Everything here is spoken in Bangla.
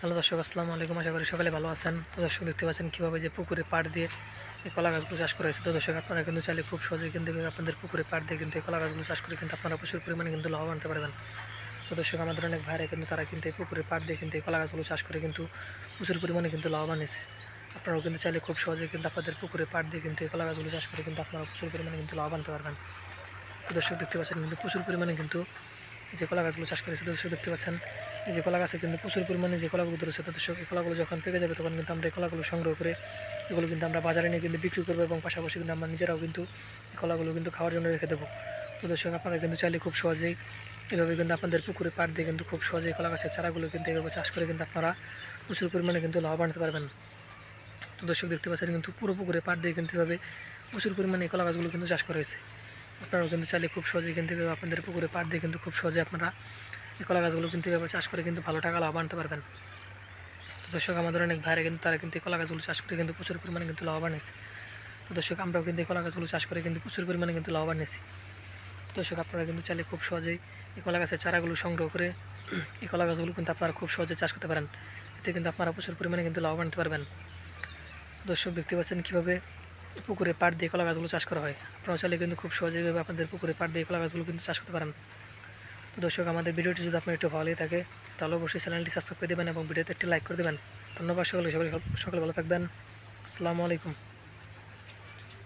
হ্যালো দর্শক, আসসালামু আলাইকুম। আশা করি সকালে ভালো আছেন। তো দর্শক, দেখতে পাচ্ছেন কীভাবে যে পুকুরে পাড় দিয়ে এই কলা গাছগুলো চাষ করা হয়েছে। তো দর্শক, আপনারা কিন্তু চাইলে খুব সহজেই কিন্তু আপনাদের পুকুরে পাড় দিয়ে কিন্তু এই কলা গাছগুলো চাষ করে কিন্তু আপনারা প্রচুর পরিমাণে কিন্তু লাভবান হতে পারবেন। তো দর্শক, আমাদের অনেক ভাইরা কিন্তু তারা কিন্তু এই পুকুরে পাড় দিয়ে কিন্তু এই কলা গাছগুলো চাষ করে কিন্তু প্রচুর পরিমাণে কিন্তু লাভবান হয়েছে। আপনারাও কিন্তু চাইলে খুব সহজেই কিন্তু আপনাদের পুকুরে পাড় দিয়ে কিন্তু এই কলা গাছগুলো চাষ করে কিন্তু আপনারা প্রচুর পরিমাণে কিন্তু লাভবান হতে পারবেন। তো দর্শক, দেখতে পাচ্ছেন কিন্তু প্রচুর পরিমাণে কিন্তু যে কলা গাছগুলো চাষ করেছে। দর্শক, দেখতে পাচ্ছেন এই যে কলা গাছে কিন্তু প্রচুর পরিমাণে যে কলাগুলো ধরেছে। তো দর্শক, এই কলাগুলো যখন পেকে যাবে তখন কিন্তু আমরা এই কলাগুলো সংগ্রহ করে এগুলো কিন্তু আমরা বাজারে নিয়ে কিন্তু বিক্রি করবো এবং পাশাপাশি কিন্তু আমরা নিজেরাও কিন্তু এই কলাগুলো কিন্তু খাওয়ার জন্য রেখে দেবো। তো দর্শক, আপনারা কিন্তু চাইলে খুব সহজেই এভাবে কিন্তু আপনাদের পুকুরে পাড় দিয়ে কিন্তু খুব সহজেই কলা গাছের চারাগুলো কিন্তু এভাবে চাষ করে কিন্তু আপনারা প্রচুর পরিমাণে কিন্তু লাভবান হতে পারবেন। তো দর্শক, দেখতে পাচ্ছেন কিন্তু পুরো পুকুরে পাড় দিয়ে কিন্তু এভাবে প্রচুর পরিমাণে এই কলা গাছগুলো কিন্তু চাষ করা হয়েছে। আপনারাও কিন্তু চাইলে খুব সহজেই কিন্তু আপনাদের পুকুরে পাড় দিয়ে কিন্তু খুব সহজে আপনারা এই কলা গাছগুলো কিন্তু এভাবে চাষ করে কিন্তু ভালো টাকা লাভ আনতে পারবেন। তো দর্শক, আমাদের অনেক ভাইরা কিন্তু তারা কিন্তু এই কলা গাছগুলো চাষ করে কিন্তু প্রচুর পরিমাণে কিন্তু লাভবান হয়েছে। তো দর্শক, আমরাও কিন্তু এই কলা গাছগুলো চাষ করে কিন্তু প্রচুর পরিমাণে কিন্তু লাভবান হয়েছি। তো দর্শক, আপনারা কিন্তু চাইলে খুব সহজেই এই কলা গাছের চারাগুলো সংগ্রহ করে এই কলা গাছগুলো কিন্তু আপনারা খুব সহজে চাষ করতে পারেন। এতে কিন্তু আপনারা প্রচুর পরিমাণে কিন্তু লাভবান হতে পারবেন। দর্শক, দেখতে পাচ্ছেন কীভাবে পুকুরে পাড় দিয়ে কলা গাছগুলো চাষ করা হয়। আপনারা চাইলে কিন্তু খুব সহজেই আপনাদের পুকুরে পাড় দিয়ে কলা গাছগুলো কিন্তু চাষ করতে পারেন। তো দর্শক, আমাদের ভিডিওটি যদি আপনার একটু ভালোই থাকে তাহলে অবশ্যই চ্যানেলটি সাবস্ক্রাইব করে দেবেন এবং ভিডিওতে একটি লাইক করে দেবেন। ধন্যবাদ সকলে, সকলে ভালো থাকবেন। আসসালামু আলাইকুম।